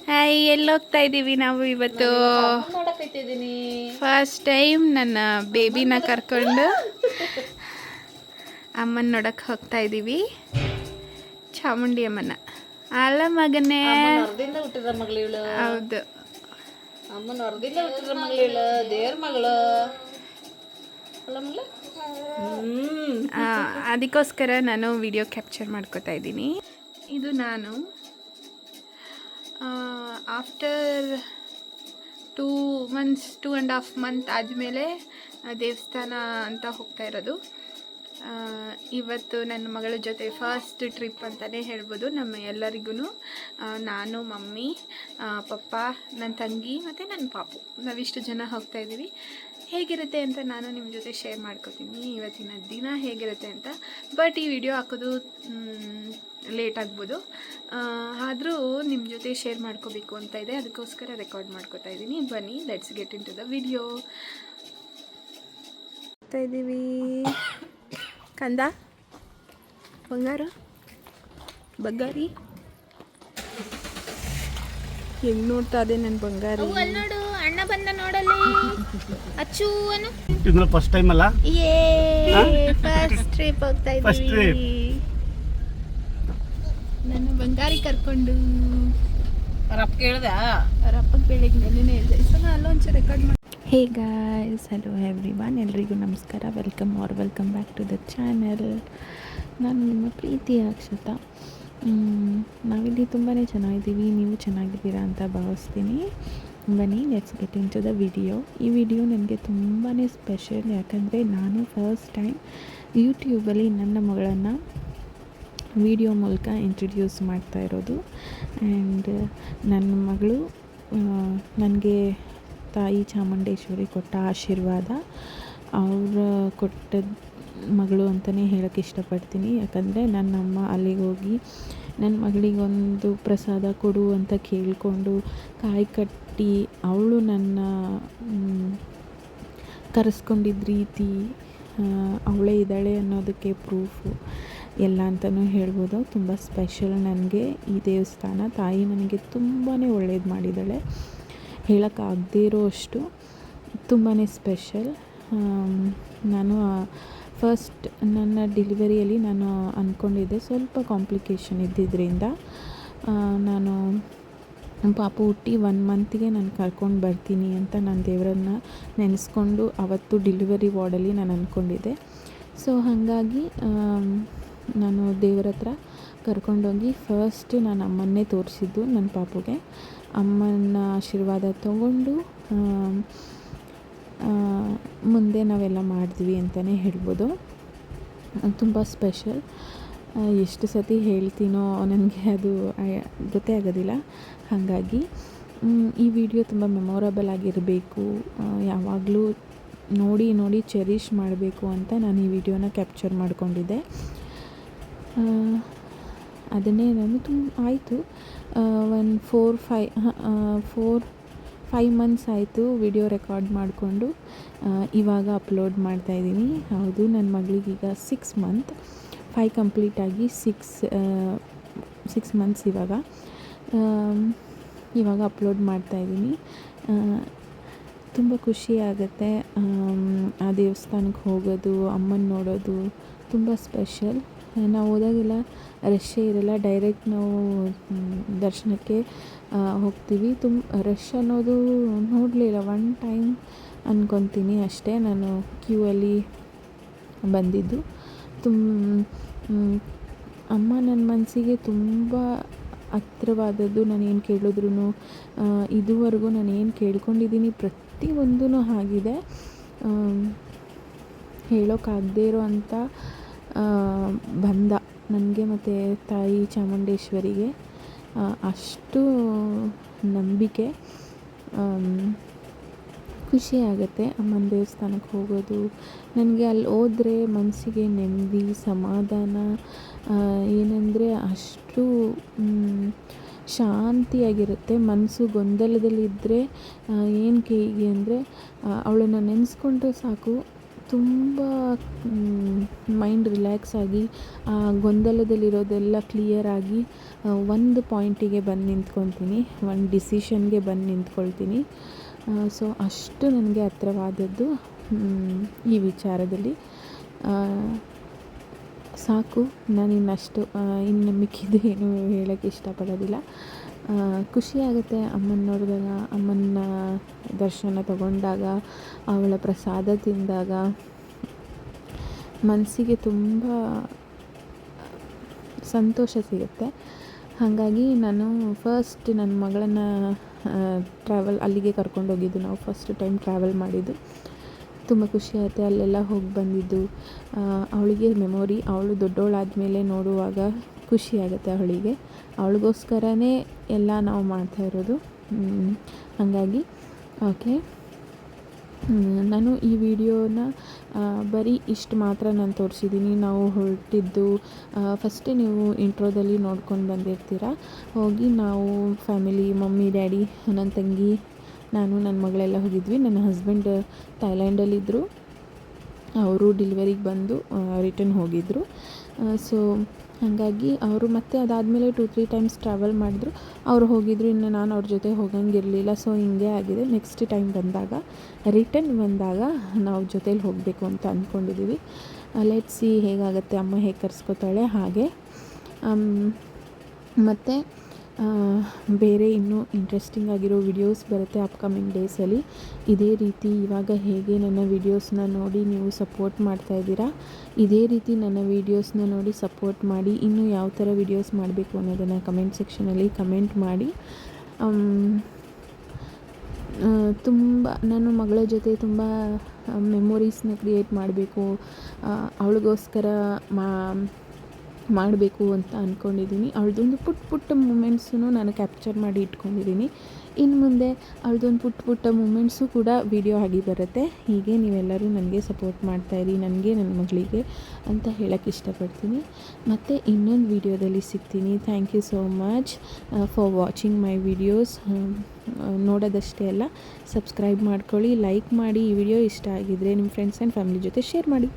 Hi, ಎಲ್ಲೋಗ್ತಾ ಇದ್ದೀವಿ ನಾವು ಇವತ್ತು? ಫಸ್ಟ್ ಟೈಮ್ ನನ್ನ ಬೇಬಿನ ಕರ್ಕೊಂಡು ಅಮ್ಮನ ನೋಡಕ್ಕೆ ಹೋಗ್ತಾ ಇದ್ದೀವಿ, ಚಾಮುಂಡಿ ಅಮ್ಮನ. ಅಲ್ಲ ಮಗನೇ, ಹುಟ್ಟಿದ ಮಗಳು ಇವಳು. ಹೌದು, ಅಮ್ಮನ ಹೊರದಿಂದ ಹುಟ್ಟಿದ ಮಗಳು ಇವಳು, ದೇವ್ರ ಮಗಳು ಅಲ್ಲ ಮಗಳು. ಅದಕ್ಕೋಸ್ಕರ ನಾನು ವಿಡಿಯೋ ಕ್ಯಾಪ್ಚರ್ ಮಾಡ್ಕೋತಾ ಇದ್ದೀನಿ. ಇದು ನಾನು ಆಫ್ಟರ್ 2.5 ಮಂತ್ ಆದಮೇಲೆ ದೇವಸ್ಥಾನ ಅಂತ ಹೋಗ್ತಾ ಇರೋದು. ಇವತ್ತು ನನ್ನ ಮಗಳ ಜೊತೆ ಫಸ್ಟ್ ಟ್ರಿಪ್ ಅಂತಲೇ ಹೇಳ್ಬೋದು ನಮ್ಮ ಎಲ್ಲರಿಗೂ. ನಾನು, ಮಮ್ಮಿ, ಪಪ್ಪ, ನನ್ನ ತಂಗಿ ಮತ್ತು ನನ್ನ ಪಾಪು, ನಾವಿಷ್ಟು ಜನ ಹೋಗ್ತಾ ಇದ್ದೀವಿ. ಹೇಗಿರುತ್ತೆ ಅಂತ ನಾನು ನಿಮ್ಮ ಜೊತೆ ಶೇರ್ ಮಾಡ್ಕೋತೀನಿ ಇವತ್ತಿನ ದಿನ ಹೇಗಿರುತ್ತೆ ಅಂತ. ಬಟ್ ಈ ವಿಡಿಯೋ ಹಾಕೋದು ಲೇಟ್ ಆಗ್ಬೋದು, ಆದರೂ ನಿಮ್ಮ ಜೊತೆ ಶೇರ್ ಮಾಡ್ಕೋಬೇಕು ಅಂತ ಇದೆ, ಅದಕ್ಕೋಸ್ಕರ ರೆಕಾರ್ಡ್ ಮಾಡ್ಕೋತಾ ಇದ್ದೀನಿ. ಬನ್ನಿ, let's get into the video. ಹೋಗ್ತಾ ಇದ್ದೀವಿ. ಕಂದ, ಬಂಗಾರಿ ಹೆಂಗ್ ನೋಡ್ತಾ ಇದೆ ನನ್ನ ಬಂಗಾರಿ. ನೋಡು, ಅಣ್ಣ ಬಂದ ನೋಡಲ್ಲಿ. ಅಚ್ಚು ಅನು ಇದು ಫಸ್ಟ್ ಟೈಮ್ ಅಲ್ಲ, ಫಸ್ಟ್ ಟ್ರಿಪ್ ಹೋಗ್ತಾ ಇದ್ದೀವಿ. ನನ್ನ ಬಂಗಾರಿ ಕರ್ಕೊಂಡು ರಪ್ಪ ಕೇಳ್ದ, ಅವರಪ್ಪಗೆ ಬೆಳಿಗ್ಗೆ ನೆನ್ನೆ ಹೇಳಿದೆ. ಸೊ ನಾನು ಅಲ್ಲೊಂಚೂರು ರೆಕಾರ್ಡ್ ಮಾಡಿ. ಹೇ ಗಾಯ್ಸ್, ಹಲೋ ಎವ್ರಿವನ್, ಎಲ್ರಿಗೂ ನಮಸ್ಕಾರ. Welcome back to the channel. ನಾನು ನಿಮ್ಮ ಪ್ರೀತಿಯ ಅಕ್ಷತಾ. ನಾವಿಲ್ಲಿ ತುಂಬಾ ಚೆನ್ನಾಗಿದ್ದೀವಿ, ನೀವು ಚೆನ್ನಾಗಿದ್ದೀರಾ ಅಂತ ಭಾವಿಸ್ತೀನಿ. ಬನ್ನಿ, let's get into the video. ಈ ವಿಡಿಯೋ ನನಗೆ ತುಂಬಾ ಸ್ಪೆಷಲ್, ಯಾಕಂದರೆ ನಾನು ಫಸ್ಟ್ ಟೈಮ್ ಯೂಟ್ಯೂಬಲ್ಲಿ ನನ್ನ ಮಗಳನ್ನು ವಿಡಿಯೋ ಮೂಲಕ ಇಂಟ್ರಡ್ಯೂಸ್ ಮಾಡ್ತಾ ಇರೋದು. ಆ್ಯಂಡ್ ನನ್ನ ಮಗಳು ನನಗೆ ತಾಯಿ ಚಾಮುಂಡೇಶ್ವರಿ ಕೊಟ್ಟ ಆಶೀರ್ವಾದ, ಅವ್ರ ಕೊಟ್ಟ ಮಗಳು ಅಂತಲೇ ಹೇಳೋಕ್ಕೆ ಇಷ್ಟಪಡ್ತೀನಿ. ಯಾಕಂದರೆ ನನ್ನಮ್ಮ ಅಲ್ಲಿಗೆ ಹೋಗಿ ನನ್ನ ಮಗಳಿಗೊಂದು ಪ್ರಸಾದ ಕೊಡು ಅಂತ ಕೇಳಿಕೊಂಡು ಕಾಯಿ ಕಟ್ಟಿ ಅವಳು ನನ್ನ ಕರೆಸ್ಕೊಂಡಿದ್ದ ರೀತಿ, ಅವಳೇ ಇದ್ದಾಳೆ ಅನ್ನೋದಕ್ಕೆ ಪ್ರೂಫು ಎಲ್ಲ ಅಂತಲೂ ಹೇಳ್ಬೋದು. ತುಂಬ ಸ್ಪೆಷಲ್ ನನಗೆ ಈ ದೇವಸ್ಥಾನ. ತಾಯಿ ನನಗೆ ತುಂಬಾ ಒಳ್ಳೇದು ಮಾಡಿದ್ದಾಳೆ, ಹೇಳೋಕ್ಕಾಗದೇ ಇರೋ ಅಷ್ಟು ತುಂಬಾ ಸ್ಪೆಷಲ್. ನಾನು ಫಸ್ಟ್ ನನ್ನ ಡೆಲಿವರಿಯಲ್ಲಿ ನಾನು ಅಂದ್ಕೊಂಡಿದ್ದೆ, ಸ್ವಲ್ಪ ಕಾಂಪ್ಲಿಕೇಶನ್ ಇದ್ದಿದ್ದರಿಂದ ನಾನು ಪಾಪು ಹುಟ್ಟಿ 1 ಮಂತಿಗೆ ನಾನು ಕರ್ಕೊಂಡು ಬರ್ತೀನಿ ಅಂತ ನಾನು ದೇವರನ್ನ ನೆನೆಸ್ಕೊಂಡು ಅವತ್ತು ಡೆಲಿವರಿ ವಾರ್ಡಲ್ಲಿ ನಾನು ಅಂದ್ಕೊಂಡಿದ್ದೆ. ಸೊ ಹಾಗಾಗಿ ನಾನು ದೇವರ ಹತ್ರ ಕರ್ಕೊಂಡೋಗಿ ಫಸ್ಟ್ ನಾನು ಅಮ್ಮನ್ನೇ ತೋರಿಸಿದ್ದು ನನ್ನ ಪಾಪುಗೆ. ಅಮ್ಮನ ಆಶೀರ್ವಾದ ತಗೊಂಡು ಮುಂದೆ ನಾವೆಲ್ಲ ಮಾಡಿದ್ವಿ ಅಂತಲೇ ಹೇಳ್ಬೋದು. ತುಂಬ ಸ್ಪೆಷಲ್. ಎಷ್ಟು ಸತಿ ಹೇಳ್ತೀನೋ ನನಗೆ ಅದು ಗೊತ್ತೇ ಆಗೋದಿಲ್ಲ. ಹಾಗಾಗಿ ಈ ವಿಡಿಯೋ ತುಂಬ ಮೆಮೊರಬಲ್ ಆಗಿರಬೇಕು, ಯಾವಾಗಲೂ ನೋಡಿ ಚೆರಿಷ್ ಮಾಡಬೇಕು ಅಂತ ನಾನು ಈ ವಿಡಿಯೋನ ಕ್ಯಾಪ್ಚರ್ ಮಾಡಿಕೊಂಡಿದ್ದೆ. ಅದನ್ನೇ ನಾನು ಆಯಿತು, 4-5 ಮಂತ್ಸ್ ಆಯಿತು ವಿಡಿಯೋ ರೆಕಾರ್ಡ್ ಮಾಡಿಕೊಂಡು ಇವಾಗ ಅಪ್ಲೋಡ್ ಮಾಡ್ತಾಯಿದ್ದೀನಿ. ಹೌದು, ನನ್ನ ಮಗಳಿಗೀಗ 6 ಮಂತ್, 5 ಕಂಪ್ಲೀಟ್ ಆಗಿ 6 ಮಂತ್ಸ್ ಇವಾಗ ಅಪ್ಲೋಡ್ ಮಾಡ್ತಾಯಿದ್ದೀನಿ. ತುಂಬ ಖುಷಿ ಆಗುತ್ತೆ ಆ ದೇವಸ್ಥಾನಕ್ಕೆ ಹೋಗೋದು, ಅಮ್ಮನ ನೋಡೋದು ತುಂಬ ಸ್ಪೆಷಲ್. ನಾವು ಹೋದಾಗೆಲ್ಲ ರಶ್ಶೇ ಇರಲ್ಲ, ಡೈರೆಕ್ಟ್ ನಾವು ದರ್ಶನಕ್ಕೆ ಹೋಗ್ತೀವಿ. ರಶ್ ಅನ್ನೋದು ನೋಡಲಿಲ್ಲ, 1 ಟೈಮ್ ಅಂದ್ಕೊತೀನಿ ಅಷ್ಟೇ ನಾನು ಕ್ಯೂ ಅಲ್ಲಿ ಬಂದಿದ್ದು. ಅಮ್ಮ ನನ್ನ ಮನಸ್ಸಿಗೆ ತುಂಬ ಹತ್ತಿರವಾದದ್ದು. ನಾನೇನು ಕೇಳಿದ್ರು, ಇದುವರೆಗೂ ನಾನೇನು ಕೇಳ್ಕೊಂಡಿದ್ದೀನಿ ಪ್ರತಿಯೊಂದೂ ಆಗಿದೆ. ಹೇಳೋಕ್ಕಾಗದೇ ಇರೋ ಅಂಥ ಬಂಧ ನನಗೆ ಮತ್ತು ತಾಯಿ ಚಾಮುಂಡೇಶ್ವರಿಗೆ, ಅಷ್ಟು ನಂಬಿಕೆ. ಖುಷಿ ಆಗುತ್ತೆ ಅಮ್ಮನ ದೇವಸ್ಥಾನಕ್ಕೆ ಹೋಗೋದು. ನನಗೆ ಅಲ್ಲಿ ಹೋದರೆ ಮನಸ್ಸಿಗೆ ನೆಮ್ಮದಿ, ಸಮಾಧಾನ, ಏನಂದರೆ ಅಷ್ಟು ಶಾಂತಿಯಾಗಿರುತ್ತೆ. ಮನಸ್ಸು ಗೊಂದಲದಲ್ಲಿದ್ದರೆ ಏನು ಹೀಗೆ ಅಂದರೆ ಅವಳನ್ನು ನೆನೆಸ್ಕೊಂಡ್ರೆ ಸಾಕು, ತುಂಬ ಮೈಂಡ್ ರಿಲ್ಯಾಕ್ಸ್ ಆಗಿ ಗೊಂದಲದಲ್ಲಿರೋದೆಲ್ಲ ಕ್ಲಿಯರ್ ಆಗಿ ಒಂದು ಪಾಯಿಂಟಿಗೆ ಬಂದು ನಿಂತ್ಕೊತೀನಿ, ಒಂದು ಡಿಸಿಷನ್ಗೆ ಬಂದು ನಿಂತ್ಕೊಳ್ತೀನಿ. ಸೊ ಅಷ್ಟು ನನಗೆ ಹತ್ರವಾದದ್ದು ಈ ವಿಚಾರದಲ್ಲಿ. ಸಾಕು, ನಾನು ಇನ್ನಷ್ಟು ಇನ್ನು ಮಿಕ್ಕಿದ್ದು ಏನು ಹೇಳೋಕ್ಕೆ ಇಷ್ಟಪಡೋದಿಲ್ಲ. ಖುಷಿಯಾಗುತ್ತೆ ಅಮ್ಮನ ನೋಡಿದಾಗ, ಅಮ್ಮನ ದರ್ಶನ ತಗೊಂಡಾಗ, ಅವಳ ಪ್ರಸಾದ ತಿಂದಾಗ ಮನಸ್ಸಿಗೆ ತುಂಬ ಸಂತೋಷ ಸಿಗುತ್ತೆ. ಹಾಗಾಗಿ ನಾನು ಫಸ್ಟ್ ನನ್ನ ಮಗಳನ್ನು ಅಲ್ಲಿಗೆ ಕರ್ಕೊಂಡೋಗಿದ್ದು, ನಾವು ಫಸ್ಟ್ ಟೈಮ್ ಟ್ರಾವೆಲ್ ಮಾಡಿದ್ದು. ತುಂಬ ಖುಷಿ ಆಗುತ್ತೆ ಅಲ್ಲೆಲ್ಲ ಹೋಗಿ ಬಂದಿದ್ದು. ಅವಳಿಗೆ ಮೆಮೊರಿ, ಅವಳು ದೊಡ್ಡವಳಾದಮೇಲೆ ನೋಡುವಾಗ ಖುಷಿಯಾಗುತ್ತೆ ಅವಳಿಗೆ. ಅವಳಿಗೋಸ್ಕರನೇ ಎಲ್ಲ ನಾವು ಮಾಡ್ತಾಯಿರೋದು. ಹಾಗಾಗಿ ಓಕೆ, ನಾನು ಈ ವಿಡಿಯೋನ ಬರೀ ಇಷ್ಟು ಮಾತ್ರ ನಾನು ತೋರಿಸಿದ್ದೀನಿ. ನಾವು ಹೊರಟಿದ್ದು ಫಸ್ಟೇ ನೀವು ಇಂಟ್ರೋದಲ್ಲಿ ನೋಡ್ಕೊಂಡು ಬಂದಿರ್ತೀರ. ಹೋಗಿ ನಾವು ಫ್ಯಾಮಿಲಿ, ಮಮ್ಮಿ, ಡ್ಯಾಡಿ, ನನ್ನ ತಂಗಿ, ನಾನು, ನನ್ನ ಮಗಳೆಲ್ಲ ಹೋಗಿದ್ವಿ. ನನ್ನ ಹಸ್ಬೆಂಡ್ ಥೈಲ್ಯಾಂಡಲ್ಲಿದ್ದರು. ಅವರು ಡೆಲಿವರಿಗೆ ಬಂದು ರಿಟರ್ನ್ ಹೋಗಿದ್ದರು. ಸೊ ಹಾಗಾಗಿ ಅವರು ಮತ್ತೆ ಅದಾದಮೇಲೆ 2-3 ಟೈಮ್ಸ್ ಟ್ರಾವೆಲ್ ಮಾಡಿದ್ರು. ಅವರು ಹೋಗಿದ್ರು, ಇನ್ನು ನಾನು ಅವ್ರ ಜೊತೆ ಹೋಗಂಗಿರಲಿಲ್ಲ. ಸೊ ಹಿಂಗೆ ಆಗಿದೆ. ನೆಕ್ಸ್ಟ್ ಟೈಮ್ ಬಂದಾಗ, ರಿಟರ್ನ್ ಬಂದಾಗ ನಾವು ಜೊತೇಲಿ ಹೋಗಬೇಕು ಅಂತ ಅಂದ್ಕೊಂಡಿದ್ದೀವಿ. ಲೆಟ್ಸ್ ಸಿ ಹೇಗಾಗುತ್ತೆ, ಅಮ್ಮ ಹೇಗೆ ಕರ್ಸ್ಕೊತಾಳೆ ಹಾಗೆ. ಮತ್ತು ಬೇರೆ ಇನ್ನೂ ಇಂಟ್ರೆಸ್ಟಿಂಗ್ ಆಗಿರೋ ವಿಡಿಯೋಸ್ ಬರುತ್ತೆ ಅಪ್ಕಮಿಂಗ್ ಡೇಸಲ್ಲಿ. ಇದೇ ರೀತಿ ಇವಾಗ ಹೇಗೆ ನನ್ನ ವೀಡಿಯೋಸ್ನ ನೋಡಿ ನೀವು ಸಪೋರ್ಟ್ ಮಾಡ್ತಾಯಿದ್ದೀರಾ, ಇದೇ ರೀತಿ ನನ್ನ ವೀಡಿಯೋಸ್ನ ನೋಡಿ ಸಪೋರ್ಟ್ ಮಾಡಿ. ಇನ್ನೂ ಯಾವ ಥರ ವೀಡಿಯೋಸ್ ಮಾಡಬೇಕು ಅನ್ನೋದನ್ನು ಕಮೆಂಟ್ ಸೆಕ್ಷನಲ್ಲಿ ಕಮೆಂಟ್ ಮಾಡಿ. ತುಂಬ ನನ್ನ ಮಗಳ ಜೊತೆ ತುಂಬ ಮೆಮೊರೀಸ್ನ ಕ್ರಿಯೇಟ್ ಮಾಡಬೇಕು, ಅವಳಿಗೋಸ್ಕರ ಮಾಡಬೇಕು ಅಂತ ಅಂದ್ಕೊಂಡಿದ್ದೀನಿ. ಅವಳದೊಂದು ಪುಟ್ಟ ಮೂಮೆಂಟ್ಸೂ ನಾನು ಕ್ಯಾಪ್ಚರ್ ಮಾಡಿ ಇಟ್ಕೊಂಡಿದ್ದೀನಿ. ಇನ್ನು ಮುಂದೆ ಅವಳದೊಂದು ಪುಟ್ಟ ಮೂಮೆಂಟ್ಸು ಕೂಡ ವಿಡಿಯೋ ಆಗಿ ಬರುತ್ತೆ. ಹೀಗೆ ನೀವೆಲ್ಲರೂ ನನಗೆ ಸಪೋರ್ಟ್ ಮಾಡ್ತಾಯಿರಿ, ನನಗೆ, ನನ್ನ ಮಗಳಿಗೆ ಅಂತ ಹೇಳೋಕ್ಕೆ ಇಷ್ಟಪಡ್ತೀನಿ. ಮತ್ತು ಇನ್ನೊಂದು ವಿಡಿಯೋದಲ್ಲಿ ಸಿಗ್ತೀನಿ. Thank you so much for watching my videos. ನೋಡೋದಷ್ಟೇ ಅಲ್ಲ, ಸಬ್ಸ್ಕ್ರೈಬ್ ಮಾಡ್ಕೊಳ್ಳಿ, ಲೈಕ್ ಮಾಡಿ. ಈ ವಿಡಿಯೋ ಇಷ್ಟ ಆಗಿದ್ದರೆ ನಿಮ್ಮ ಫ್ರೆಂಡ್ಸ್ ಆ್ಯಂಡ್ ಫ್ಯಾಮಿಲಿ ಜೊತೆ ಶೇರ್ ಮಾಡಿ.